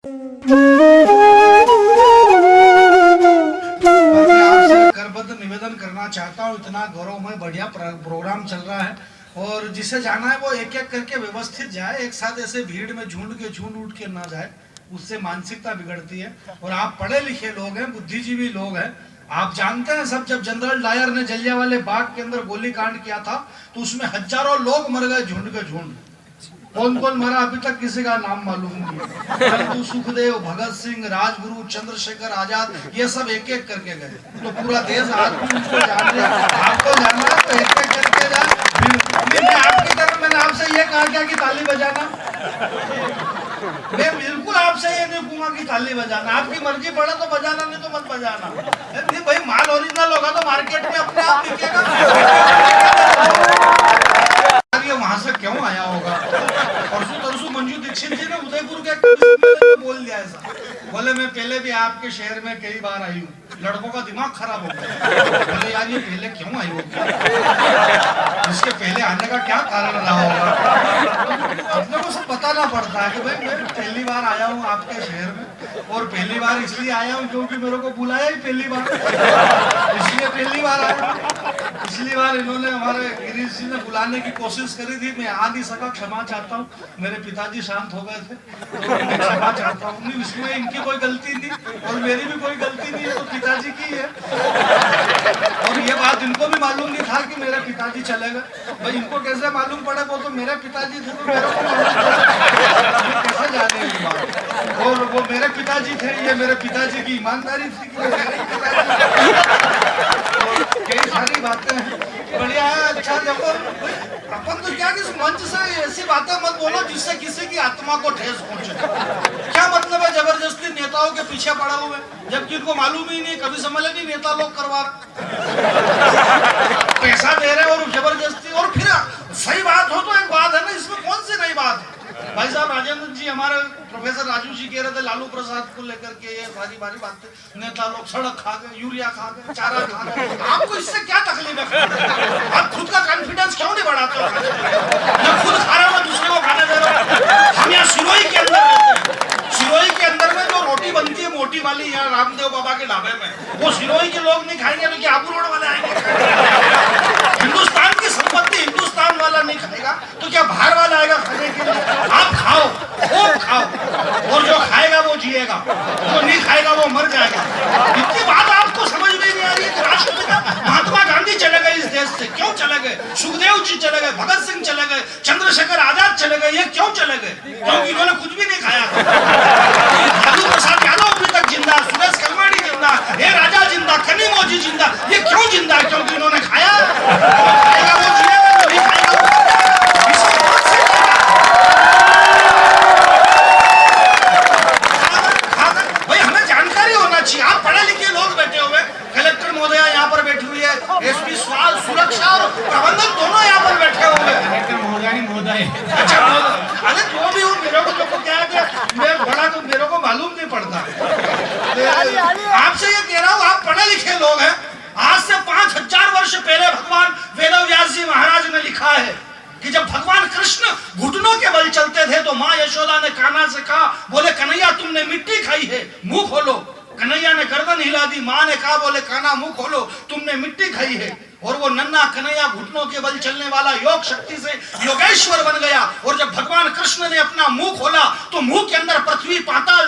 करबद्ध निवेदन करना चाहता हूँ, इतना गौरवमय बढ़िया प्रोग्राम चल रहा है और जिसे जाना है वो एक एक करके व्यवस्थित जाए, एक साथ ऐसे भीड़ में झूठ उठ के ना जाए, उससे मानसिकता बिगड़ती है। और आप पढ़े लिखे लोग हैं, बुद्धिजीवी लोग हैं, आप जानते हैं सब, जब जनरल डायर ने जलियांवाले बाग के अंदर गोली कांड किया था तो उसमें हजारों लोग मर गए, झुंड के झुंड। कौन कौन मरा अभी तक किसी का नाम मालूम नहीं है, परंतु सुखदेव, भगत सिंह, राजगुरु, चंद्रशेखर आजाद, ये सब एक एक करके गए। तो पूरा देश आज उनको जान लिया, आपको जानना है तो एक एक करके जाए। मैं आपकी तरफ मैंने आपसे ये कहा क्या कि ताली बजाना, मैं बिल्कुल आपसे ये नहीं कहूंगा कि ताली बजाना, आपकी मर्जी पड़े तो बजाना, नहीं तो मत बजाना। नहीं भाई, माल ओरिजिनल होगा तो मार्केट में अपने आप बिकेगा। ये वहां से क्यों आया होगा? परसों मंजू दीक्षित जी ने उदयपुर के बोल दिया ऐसा, बोले मैं पहले भी आपके शहर में कई बार आई हूँ, लड़कों का दिमाग खराब हो गया। बोले यार ये पहले क्यों आई होगी, इसके पहले आने का क्या कारण रहा होगा? अपने को सब बताना पड़ता है कि भाई मैं पहली बार आया हूँ आपके शहर में, और पहली बार इसलिए आया हूँ क्योंकि मेरे को बुलाया ही पहली बार, इसलिए पहली बार आया। पिछली बार इन्होंने हमारे गिरीश जी ने बुलाने की कोशिश करी थी, मैं आ नहीं सका, क्षमा चाहता हूँ। मेरे पिताजी शांत हो गए थे तो मैं क्षमा चाहता हूँ। इसमें इनकी कोई गलती नहीं और मेरी भी कोई गलती नहीं है, तो पिताजी की है। और ये बात इनको भी मालूम नहीं था कि मेरे पिताजी चले गए। भाई इनको कैसे मालूम पड़ा, वो तो मेरे पिताजी थे तो मेरे को कैसे जाने की बात। और वो मेरे पिताजी थे, ये मेरे पिताजी की ईमानदारी थी कि कई सारी बातें हैं, बढ़िया है। अच्छा देखो, अपन तो क्या किस मंच से ऐसी बातें मत बोलो जिससे किसी की आत्मा को ठेस पहुंचे। क्या मतलब है जबरदस्ती नेताओं के पीछे पड़ा हुए, जबकि इनको मालूम ही नहीं, कभी समझ नहीं नेता लोग करवा पैसा दे रहे और जबरदस्ती। और फिर सही बात हो तो एक बात है ना, इसमें कौन सी नई बात है? भाई साहब राजेंद्र जी, हमारे प्रोफेसर राजू जी कह रहे थे लालू प्रसाद को लेकर के ये सारी बारी बातें, नेता लोग सड़क खा गए, यूरिया खा गए, चारा खा गए, आपको इससे क्या तकलीफ है? आप खुद का कॉन्फिडेंस क्यों नहीं बढ़ाते हो? मैं खुद खा रहा हूँ, दूसरे को खाने दे रहा हूँ। हम यहाँ सिरोही के अंदर रहते हैं, सिरोही के अंदर में जो रोटी बनती है मोटी वाली, यहाँ रामदेव बाबा के ढाबे में, वो सिरोही के लोग नहीं खाएंगे तो क्या आबू रोड वाले आएंगे? हिंदुस्तान की संपत्ति हिंदुस्तान वाला नहीं खाएगा तो क्या बाहर वाला आएगा खाने के लिए? आप खाओ, खूब खाओ, और जो खाएगा वो जिएगा, जो नहीं खाएगा वो मर जाएगा। इतनी बात आपको समझ में नहीं आ रही है कि राष्ट्रपिता महात्मा गांधी चले गए इस देश से, क्यों चले गए? सुखदेव जी चले गए, भगत सिंह चले गए, चंद्रशेखर आजाद चले गए, ये क्यों चले गए? क्योंकि इन्होंने कुछ भी नहीं खाया था। लालू प्रसाद यादव अभी तक जिंदा, सुरेश कलमाड़ी जिंदा, हे राजा जिंदा, कनीमोजी जिंदा, ये क्यों जिंदा? क्योंकि इन्होंने खाया। खाएगा वो जिएगा, जो नहीं खाएगा वो चाहिए। आप पढ़े लिखे लोग बैठे हुए, कलेक्टर महोदय यहाँ पर बैठी हुई है, एसपी स्वास्थ्य सुरक्षा और प्रबंधन दोनों यहाँ पर बैठे हुए हैं। कलेक्टर महोदय अच्छा, अरे जो भी हो, मेरे को क्या है कि मैं बड़ा तो मेरे को मालूम नहीं पड़ता। आपसे ये कह रहा हूँ, आप पढ़े लिखे लोग हैं। आज से 5000 वर्ष पहले भगवान वेदव्यास जी महाराज ने लिखा है कि जब भगवान कृष्ण घुटनों के बल चलते थे तो माँ यशोदा ने कान्हा से कहा, बोले कन्हैया तुमने मिट्टी खाई है, मुंह खोलो। कन्हैया ने गर्दन हिला दी, माँ ने कहा, बोले कान्हा मुंह खोलो, तुमने मिट्टी खाई है। और वो नन्हा कन्हैया घुटनों के बल चलने वाला योग शक्ति से योगेश्वर बन गया। और जब भगवान कृष्ण ने अपना मुंह खोला तो मुंह के अंदर पृथ्वी, पाताल,